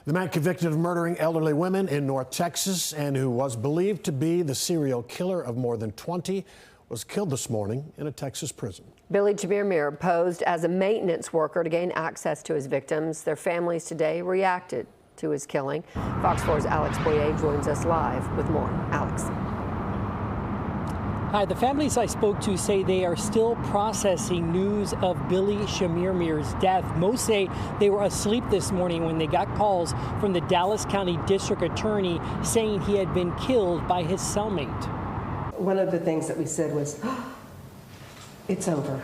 The man convicted of murdering elderly women in North Texas and who was believed to be the serial killer of more than 20 was killed this morning in a Texas prison. Billy Chemirmir posed as a maintenance worker to gain access to his victims. Their families today reacted to his killing. Fox 4's Alex Boye joins us live with more. Alex. Hi, the families I spoke to say they are still processing news of Billy Chemirmir's death. Most say they were asleep this morning when they got calls from the Dallas County District Attorney saying he had been killed by his cellmate. One of the things that we said was, it's over.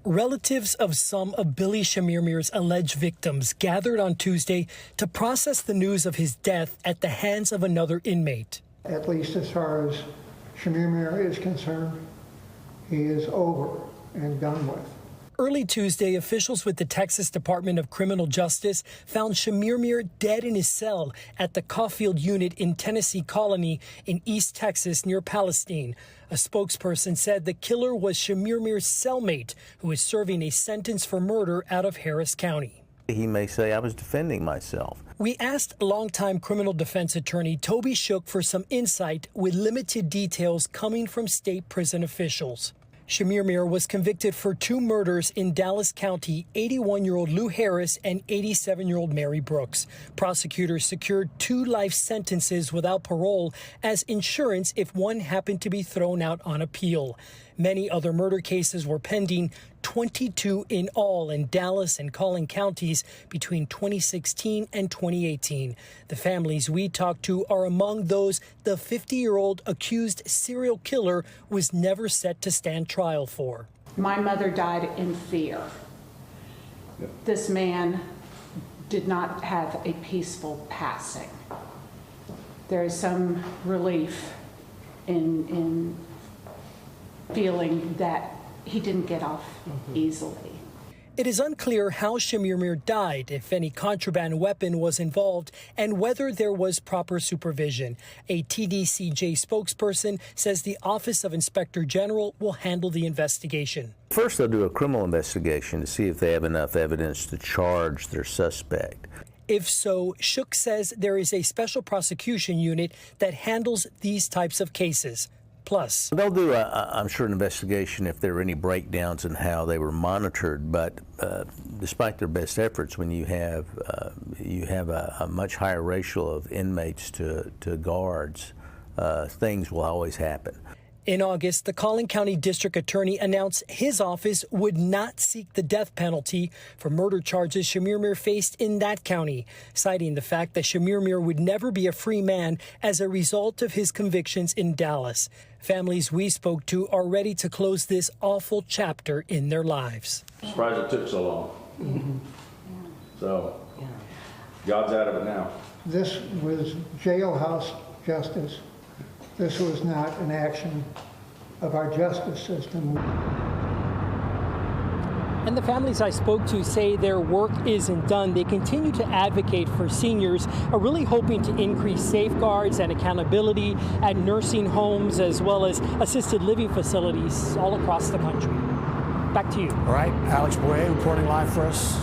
Relatives of some of Billy Chemirmir's alleged victims gathered on Tuesday to process the news of his death at the hands of another inmate. At least as far as Shamir Mir is concerned, he is over and done with. Early Tuesday, officials with the Texas Department of Criminal Justice found Shamir Mir dead in his cell at the Caulfield unit in Tennessee Colony in East Texas near Palestine. A spokesperson said the killer was Shamir Mir's cellmate, who is serving a sentence for murder out of Harris County. He may say I was defending myself. We asked longtime criminal defense attorney Toby Shook for some insight with limited details coming from state prison officials. Shamir Mir was convicted for 2 murders in Dallas County, 81-year-old Lou Harris and 87-year-old Mary Brooks. Prosecutors secured 2 life sentences without parole as insurance if one happened to be thrown out on appeal. Many other murder cases were pending, 22 in all in Dallas and Collin counties between 2016 and 2018. The families we talked to are among those the 50-year-old accused serial killer was never set to stand trial for. My mother died in fear. This man did not have a peaceful passing. There is some relief in feeling that he didn't get off easily. It is unclear how Shamir Mir died, if any contraband weapon was involved, and whether there was proper supervision. A TDCJ spokesperson says the Office of Inspector General will handle the investigation. First, they'll do a criminal investigation to see if they have enough evidence to charge their suspect. If so, Shook says there is a special prosecution unit that handles these types of cases. Plus, they'll do, I'm sure, an investigation if there are any breakdowns in how they were monitored. But despite their best efforts, when you have a much higher ratio of inmates to guards, things will always happen. In August, the Collin County District Attorney announced his office would not seek the death penalty for murder charges Shamir Mir faced in that county, citing the fact that Shamir Mir would never be a free man as a result of his convictions in Dallas. Families we spoke to are ready to close this awful chapter in their lives. I'm surprised it took so long. So, God's out of it now. This was jailhouse justice. This was not an action of our justice system. And the families I spoke to say their work isn't done. They continue to advocate for seniors, are really hoping to increase safeguards and accountability at nursing homes as well as assisted living facilities all across the country. Back to you. All right, Alex Boye reporting live for us.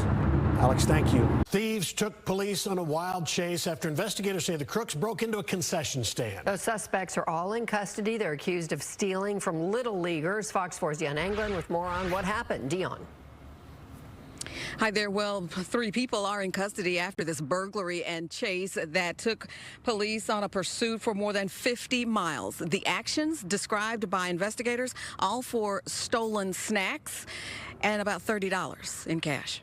Alex, thank you. Thieves took police on a wild chase after investigators say the crooks broke into a concession stand. Those suspects are all in custody. They're accused of stealing from Little Leaguers. Fox 4's Dion Anglin with more on what happened. Dion. Hi there. Well, 3 people are in custody after this burglary and chase that took police on a pursuit for more than 50 miles. The actions described by investigators, all for stolen snacks and about $30 in cash.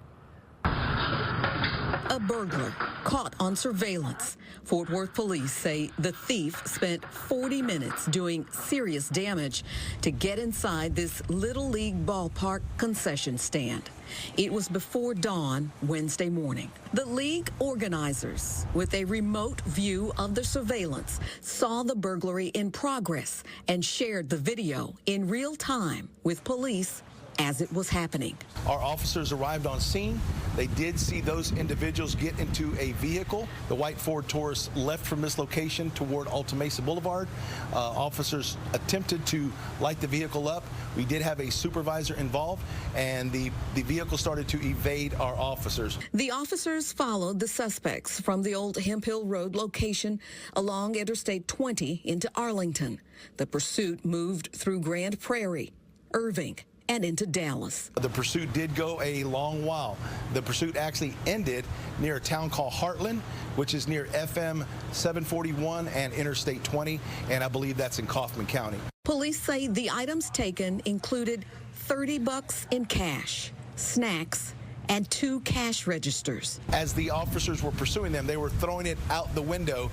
A burglar caught on surveillance. Fort Worth police say the thief spent 40 minutes doing serious damage to get inside this Little League ballpark concession stand. It was before dawn Wednesday morning. The league organizers, with a remote view of the surveillance, saw the burglary in progress and shared the video in real time with police as it was happening. Our officers arrived on scene. They did see those individuals get into a vehicle. The white Ford Taurus left from this location toward Alta Mesa Boulevard. Officers attempted to light the vehicle up. We did have a supervisor involved, and the vehicle started to evade our officers. The officers followed the suspects from the old Hemp Hill Road location along Interstate 20 into Arlington. The pursuit moved through Grand Prairie, Irving, and into Dallas. The pursuit did go a long while. The pursuit actually ended near a town called Heartland, which is near FM 741 and Interstate 20, and I believe that's in Kaufman County. Police say the items taken included $30 in cash, snacks, and 2 cash registers. As the officers were pursuing them, they were throwing it out the window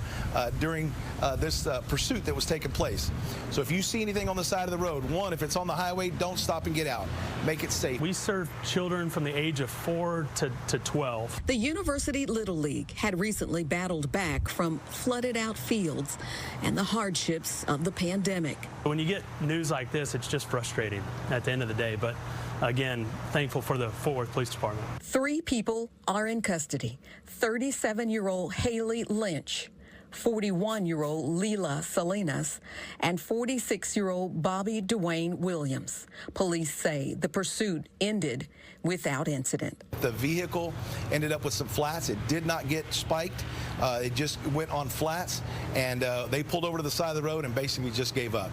during this pursuit that was taking place. So if you see anything on the side of the road, one, if it's on the highway, don't stop and get out. Make it safe. We serve children from the age of 4 to 12. The University Little League had recently battled back from flooded out fields and the hardships of the pandemic. When you get news like this, it's just frustrating at the end of the day. But again, thankful for the Fort Worth Police Department. 3 people are in custody. 37-year-old Haley Lynch, 41-year-old Leila Salinas, and 46-year-old Bobby Dwayne Williams. Police say the pursuit ended without incident. The vehicle ended up with some flats. It did not get spiked. It just went on flats, and they pulled over to the side of the road and basically just gave up.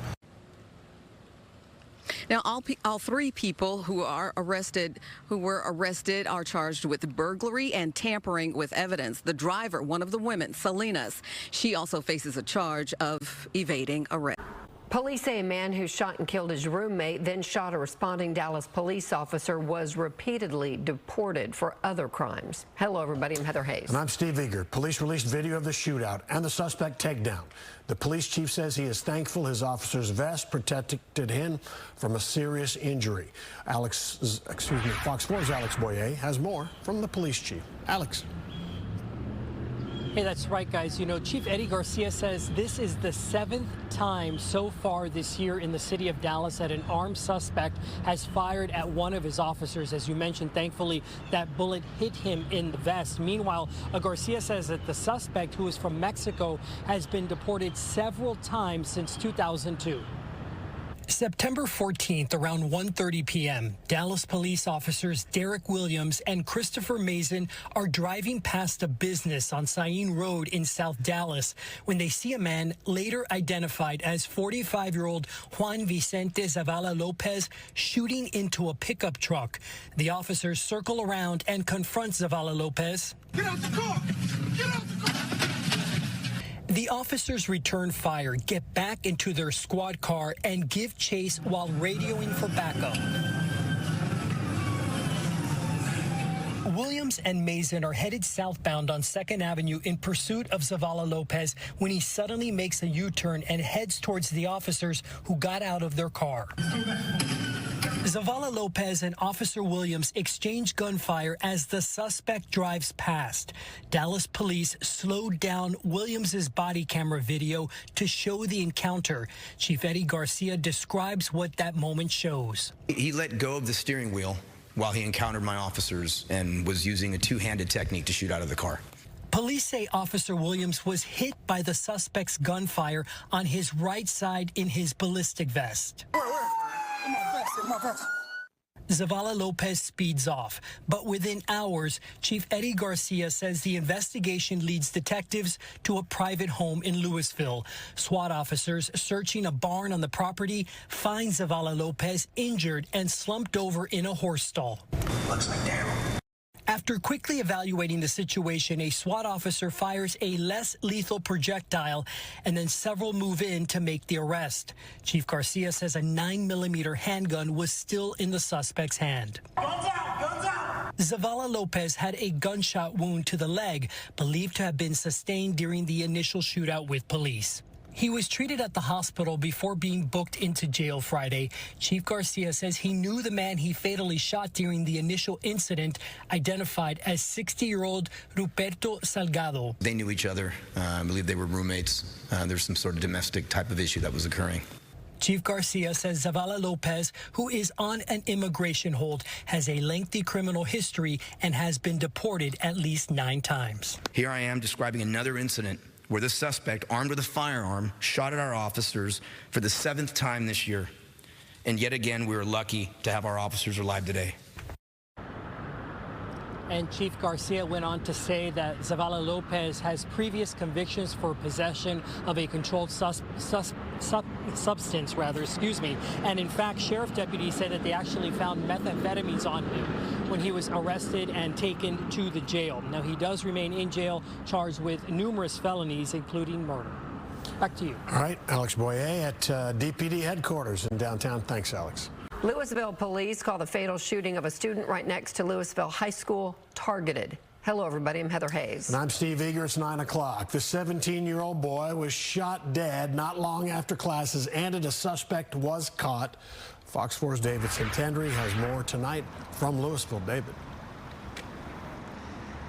Now, all 3 people who were arrested are charged with burglary and tampering with evidence. The driver, one of the women, Salinas, she also faces a charge of evading arrest. Police say a man who shot and killed his roommate, then shot a responding Dallas police officer, was repeatedly deported for other crimes. Hello, everybody. I'm Heather Hayes. And I'm Steve Eager. Police released video of the shootout and the suspect takedown. The police chief says he is thankful his officer's vest protected him from a serious injury. Fox 4's Alex Boye has more from the police chief. Alex. Hey, that's right, guys. You know, Chief Eddie Garcia says this is the 7th time so far this year in the city of Dallas that an armed suspect has fired at one of his officers. As you mentioned, thankfully, that bullet hit him in the vest. Meanwhile, Garcia says that the suspect, who is from Mexico, has been deported several times since 2002. September 14th, around 1:30 p.m., Dallas police officers Derek Williams and Christopher Mason are driving past a business on Sain Road in South Dallas when they see a man later identified as 45-year-old Juan Vicente Zavala Lopez shooting into a pickup truck. The officers circle around and confront Zavala Lopez. Get out the car! Get out the car! The officers return fire, get back into their squad car, and give chase while radioing for backup. Williams and Mason are headed southbound on 2nd Avenue in pursuit of Zavala Lopez when he suddenly makes a U-turn and heads towards the officers who got out of their car. Zavala Lopez and Officer Williams exchange gunfire as the suspect drives past. Dallas police slowed down Williams's body camera video to show the encounter. Chief Eddie Garcia describes what that moment shows. He let go of the steering wheel while he encountered my officers and was using a 2-handed technique to shoot out of the car. Police say Officer Williams was hit by the suspect's gunfire on his right side in his ballistic vest. Zavala Lopez speeds off, but within hours, Chief Eddie Garcia says the investigation leads detectives to a private home in Louisville. SWAT officers searching a barn on the property find Zavala Lopez injured and slumped over in a horse stall. Looks like Daryl. After quickly evaluating the situation, a SWAT officer fires a less lethal projectile, and then several move in to make the arrest. Chief Garcia says a 9mm handgun was still in the suspect's hand. Guns out! Guns out! Zavala Lopez had a gunshot wound to the leg, believed to have been sustained during the initial shootout with police. He was treated at the hospital before being booked into jail Friday. Chief Garcia says he knew the man he fatally shot during the initial incident, identified as 60-year-old Ruperto Salgado. They knew each other. I believe they were roommates. There's some sort of domestic type of issue that was occurring. Chief Garcia says Zavala Lopez, who is on an immigration hold, has a lengthy criminal history and has been deported at least 9 times. Here I am describing another incident where the suspect, armed with a firearm, shot at our officers for the 7th time this year. And yet again, we were lucky to have our officers alive today. And Chief Garcia went on to say that Zavala Lopez has previous convictions for possession of a controlled substance, And in fact, sheriff deputies said that they actually found methamphetamines on him when he was arrested and taken to the jail. Now, he does remain in jail, charged with numerous felonies, including murder. Back to you. All right, Alex Boye at DPD headquarters in downtown. Thanks, Alex. Louisville police call the fatal shooting of a student right next to Louisville High School targeted. Hello, everybody. I'm Heather Hayes. And I'm Steve Eager. It's 9 o'clock. The 17-year-old boy was shot dead not long after classes ended. A suspect was caught. Fox 4's David Santandri has more tonight from Louisville. David.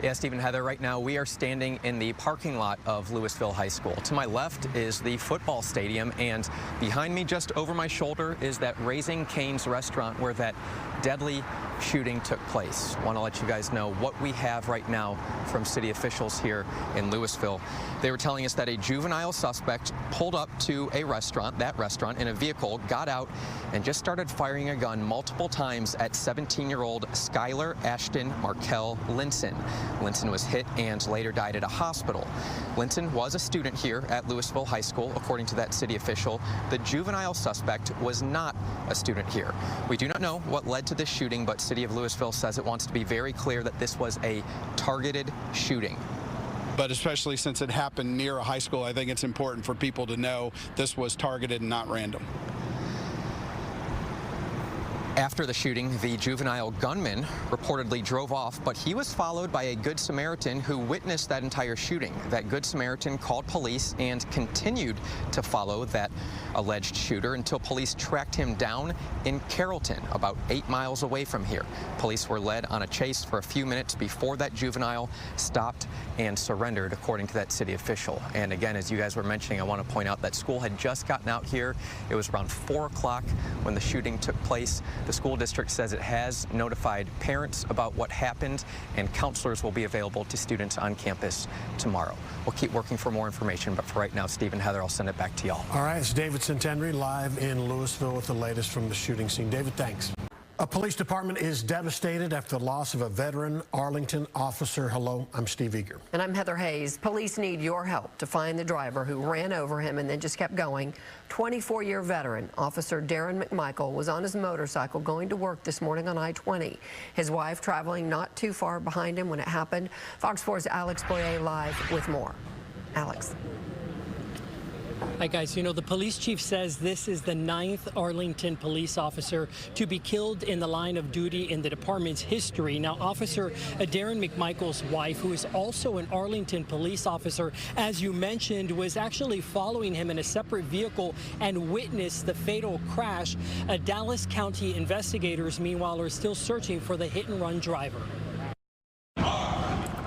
Yeah, Steve and Heather, right now we are standing in the parking lot of Lewisville High School. To my left is the football stadium, and behind me, just over my shoulder, is that Raising Cane's restaurant where that deadly shooting took place. I want to let you guys know what we have right now from city officials here in Lewisville. They were telling us that a juvenile suspect pulled up to a restaurant, in a vehicle, got out, and just started firing a gun multiple times at 17-year-old Skylar Ashton Markel Linson. Linson was hit and later died at a hospital. Linson was a student here at Lewisville High School, according to that city official. The juvenile suspect was not a student here. We do not know what led to this shooting, but City of Lewisville says it wants to be very clear that this was a targeted shooting. But especially since it happened near a high school, I think it's important for people to know this was targeted and not random. After the shooting, the juvenile gunman reportedly drove off, but he was followed by a Good Samaritan who witnessed that entire shooting. That Good Samaritan called police and continued to follow that alleged shooter until police tracked him down in Carrollton, about 8 miles away from here. Police were led on a chase for a few minutes before that juvenile stopped and surrendered, according to that city official. And again, as you guys were mentioning, I want to point out that school had just gotten out here. It was around 4 o'clock when the shooting took place. The school district says it has notified parents about what happened, and counselors will be available to students on campus tomorrow. We'll keep working for more information, but for right now, Steve and Heather, I'll send it back to y'all. All right, it's David Santandri live in Louisville with the latest from the shooting scene. David, thanks. A police department is devastated after the loss of a veteran Arlington officer. Hello, I'm Steve Eager. And I'm Heather Hayes. Police need your help to find the driver who ran over him and then just kept going. 24-year veteran Officer Darren McMichael was on his motorcycle going to work this morning on I-20. His wife traveling not too far behind him when it happened. Fox 4's Alex Boye live with more. Alex. Hi, guys. You know, the police chief says this is the 9th Arlington police officer to be killed in the line of duty in the department's history. Now, Officer Darren McMichael's wife, who is also an Arlington police officer, as you mentioned, was actually following him in a separate vehicle and witnessed the fatal crash. Dallas County investigators, meanwhile, are still searching for the hit-and-run driver.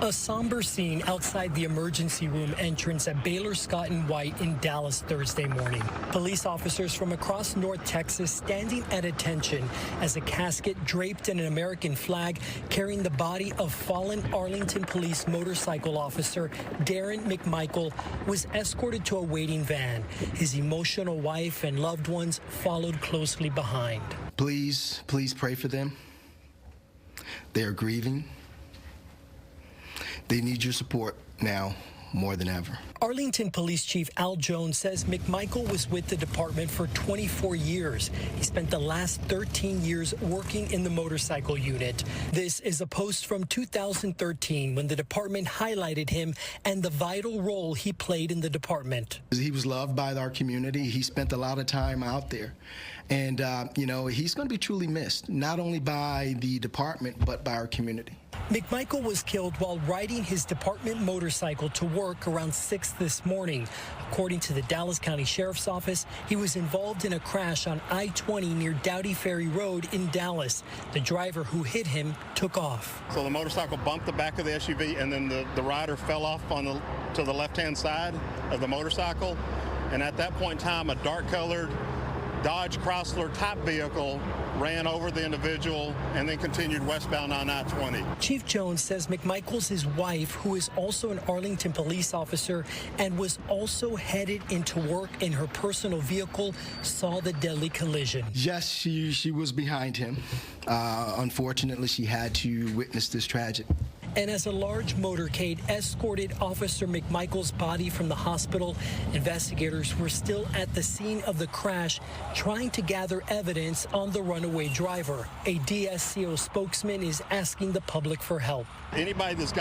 A somber scene outside the emergency room entrance at Baylor Scott and White in Dallas Thursday morning. Police officers from across North Texas standing at attention as a casket draped in an American flag carrying the body of fallen Arlington police motorcycle officer Darren McMichael was escorted to a waiting van. His emotional wife and loved ones followed closely behind. Please pray for them. They are grieving. They need your support now more than ever. Arlington Police Chief Al Jones says McMichael was with the department for 24 years. He spent the last 13 years working in the motorcycle unit. This is a post from 2013 when the department highlighted him and the vital role he played in the department. He was loved by our community. He spent a lot of time out there. And, you know, he's going to be truly missed, not only by the department, but by our community. McMichael was killed while riding his department motorcycle to work around 6 this morning. According to the Dallas County Sheriff's Office, he was involved in a crash on I-20 near Dowdy Ferry Road in Dallas. The driver who hit him took off. So the motorcycle bumped the back of the SUV, and then the rider fell off to the left-hand side of the motorcycle. And at that point in time, a dark-colored Dodge Chrysler type vehicle ran over the individual and then continued westbound on I-20. Chief Jones says McMichael's his wife, who is also an Arlington police officer and was also headed into work in her personal vehicle, saw the deadly collision. Yes, she was behind him. Unfortunately, she had to witness this tragedy. And as a large motorcade escorted Officer McMichael's body from the hospital, investigators were still at the scene of the crash trying to gather evidence on the runaway driver. A DSCO spokesman is asking the public for help. Anybody that's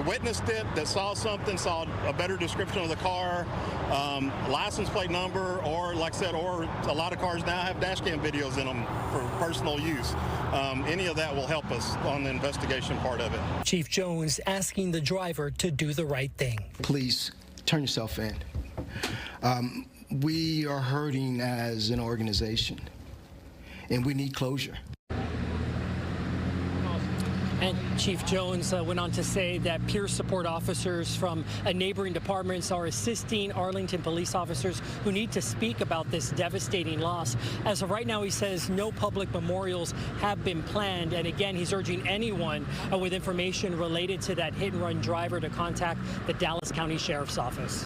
witnessed it, that saw something, saw a better description of the car, license plate number, or like I said, or a lot of cars now have dash cam videos in them for personal use. Any of that will help us on the investigation part of it. Chief Jones asking the driver to do the right thing. Please turn yourself in. We are hurting as an organization, and we need closure. And Chief Jones went on to say that peer support officers from neighboring departments are assisting Arlington police officers who need to speak about this devastating loss. As of right now, he says no public memorials have been planned. And again, he's urging anyone with information related to that hit-and-run driver to contact the Dallas County Sheriff's Office.